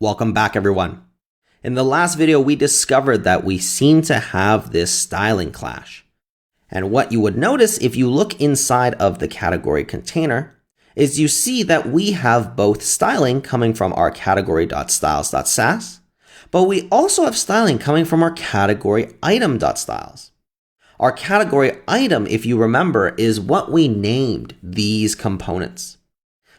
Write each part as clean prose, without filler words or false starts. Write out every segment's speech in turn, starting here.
Welcome back, everyone. In the last video, we discovered that we seem to have this styling clash. And what you would notice if you look inside of the category container is you see that we have both styling coming from our category.styles.sass, but we also have styling coming from our category item.styles. Our category item, if you remember, is what we named these components.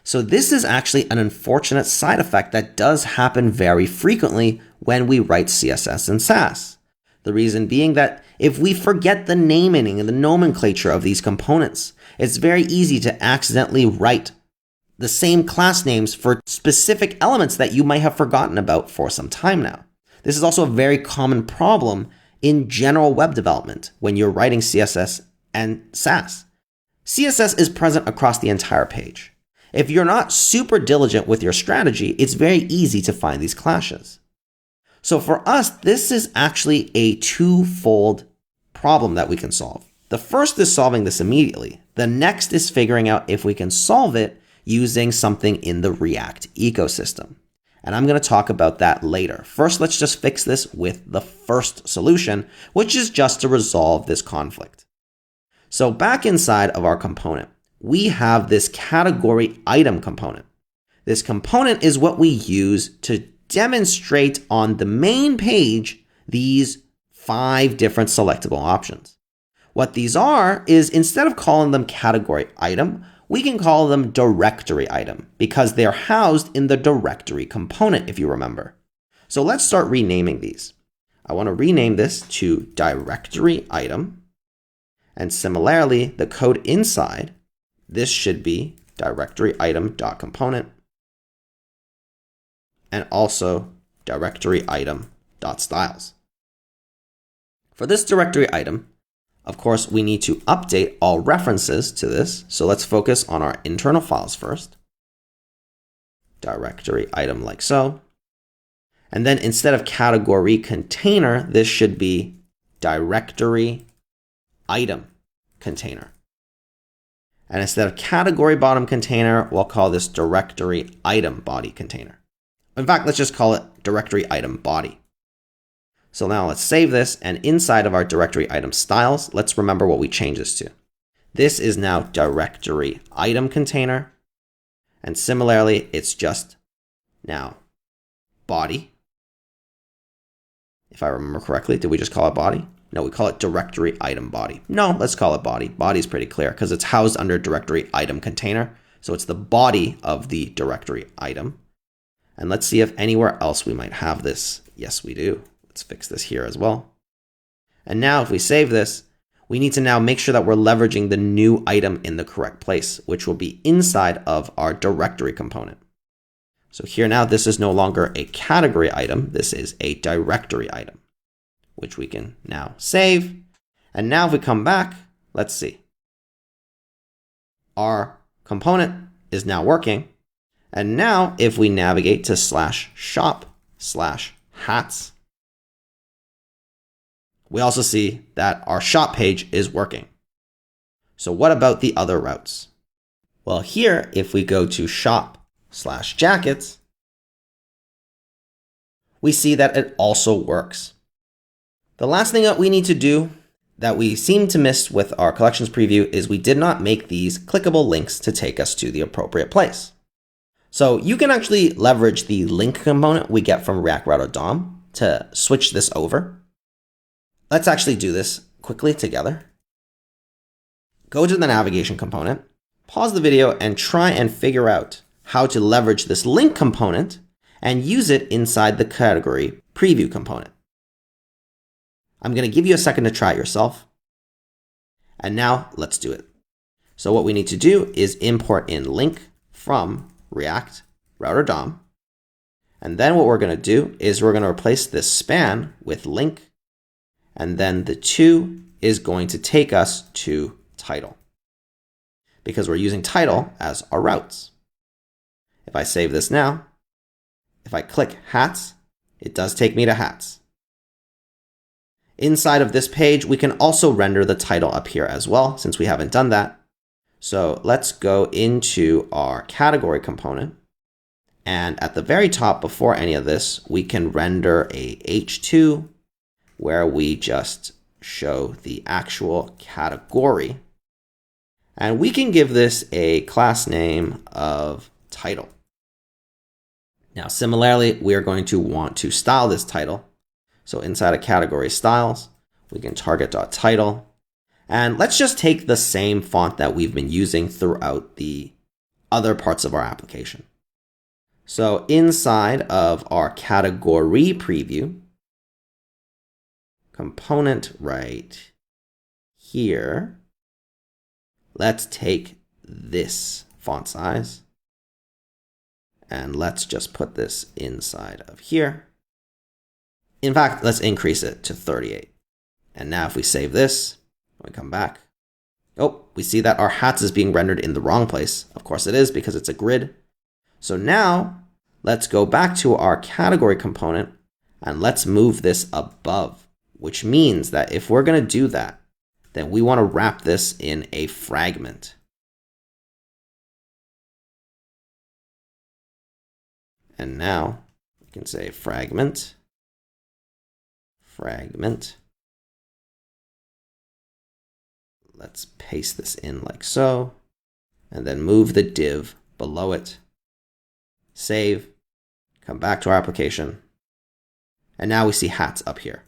So this is actually an unfortunate side effect that does happen very frequently when we write CSS in Sass. The reason being that if we forget the naming and the nomenclature of these components, it's very easy to accidentally write the same class names for specific elements that you might have forgotten about for some time now. This is also a very common problem in general web development when you're writing CSS and Sass. CSS is present across the entire page. If you're not super diligent with your strategy, it's very easy to find these clashes. So for us, this is actually a twofold problem that we can solve. The first is solving this immediately. The next is figuring out if we can solve it using something in the React ecosystem. And I'm going to talk about that later. First, let's just fix this with the first solution, which is just to resolve this conflict. So back inside of our component, we have this category item component. This component is what we use to demonstrate on the main page these 5 different selectable options. What these are is instead of calling them category item, we can call them directory item because they're housed in the directory component, if you remember. So let's start renaming these. I want to rename this to directory item. And similarly, the code inside, this should be directory item.component and also directory item.styles. For this directory item, of course, we need to update all references to this. So let's focus on our internal files first. Directory item like so. And then instead of category container, this should be directory item container. And instead of category bottom container, we'll call this directory item body container. In fact, let's just call it directory item body. So now let's save this, and inside of our directory item styles, let's remember what we changed this to. This is now directory item container. And similarly, it's just now body. If I remember correctly, did we just call it body? No, we call it directory item body. No, let's call it body. Body is pretty clear because it's housed under directory item container. So it's the body of the directory item. And let's see if anywhere else we might have this. Yes, we do. Let's fix this here as well. And now if we save this, we need to now make sure that we're leveraging the new item in the correct place, which will be inside of our directory component. So here now, this is no longer a category item. This is a directory item, which we can now save. And now if we come back, let's see. Our component is now working. And now if we navigate to /shop/hats, we also see that our shop page is working. So what about the other routes? Well, here, if we go to shop/jackets, we see that it also works. The last thing that we need to do that we seem to miss with our collections preview is we did not make these clickable links to take us to the appropriate place. So you can actually leverage the link component we get from React Router DOM to switch this over. Let's actually do this quickly together. Go to the navigation component, pause the video, and try and figure out how to leverage this link component and use it inside the category preview component. I'm going to give you a second to try it yourself. And now let's do it. So what we need to do is import in link from React Router DOM. And then what we're going to do is we're going to replace this span with link. And then the to is going to take us to title because we're using title as our routes. If I save this now, if I click hats, it does take me to hats. Inside of this page, we can also render the title up here as well, since we haven't done that. So let's go into our category component And at the very top, before any of this, we can render a H2 where we just show the actual category. And we can give this a class name of title. Now, similarly, we are going to want to style this title. So inside of category styles, we can target.title. And let's just take the same font that we've been using throughout the other parts of our application. So inside of our category preview, component right here, let's take this font size and let's just put this inside of here. In fact, let's increase it to 38. And now if we save this, we come back. Oh, we see that our hats is being rendered in the wrong place. Of course it is because it's a grid. So now let's go back to our category component and let's move this above, which means that if we're going to do that, then we want to wrap this in a fragment. And now we can say fragment. Let's paste this in like so, and then move the div below it. Save, come back to our application, and now we see hats up here.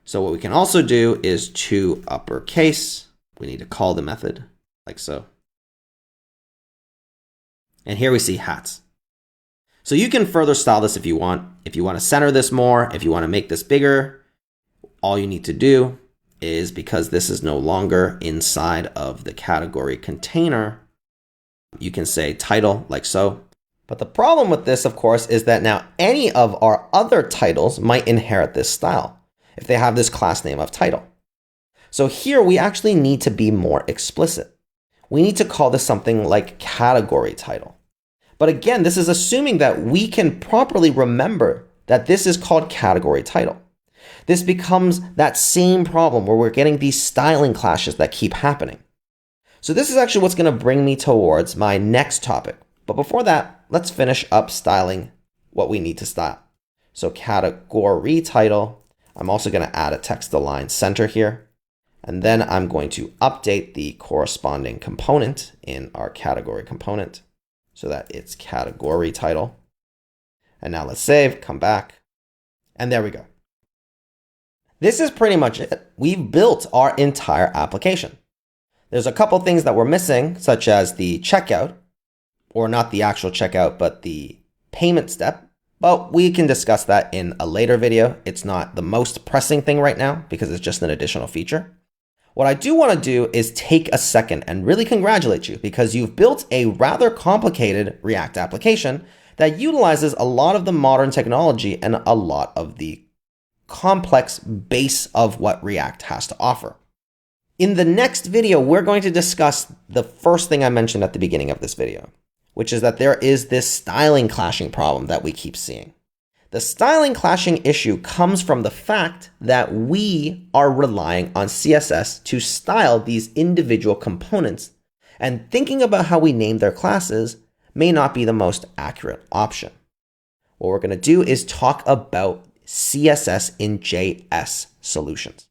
So what we can also do is to uppercase. We need to call the method like so. And here we see hats. So you can further style this if you want. If you want to center this more, if you want to make this bigger, all you need to do is, because this is no longer inside of the category container, you can say title like so. But the problem with this, of course, is that now any of our other titles might inherit this style if they have this class name of title. So here we actually need to be more explicit. We need to call this something like category title. But again, this is assuming that we can properly remember that this is called category title. This becomes that same problem where we're getting these styling clashes that keep happening. So this is actually what's going to bring me towards my next topic. But before that, let's finish up styling what we need to style. So category title, I'm also going to add a text align center here. And then I'm going to update the corresponding component in our category component so that it's category title. And now let's save, come back, and there we go. This is pretty much it. We've built our entire application. There's a couple things that we're missing, such as the checkout, or not the actual checkout, but the payment step. But we can discuss that in a later video. It's not the most pressing thing right now because it's just an additional feature. What I do want to do is take a second and really congratulate you because you've built a rather complicated React application that utilizes a lot of the modern technology and a lot of the complex base of what React has to offer. In the next video, we're going to discuss the first thing I mentioned at the beginning of this video, which is that there is this styling clashing problem that we keep seeing. The styling clashing issue comes from the fact that we are relying on CSS to style these individual components, and thinking about how we name their classes may not be the most accurate option. What we're going to do is talk about CSS-In-JS solutions.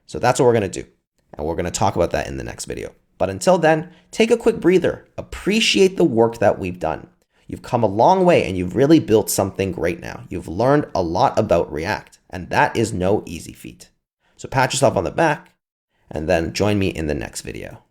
So that's what we're going to do, and we're going to talk about that in the next video. But until then, take a quick breather, appreciate the work that we've done. You've come a long way and you've really built something great now. You've learned a lot about React, and that is no easy feat. So pat yourself on the back and then join me in the next video.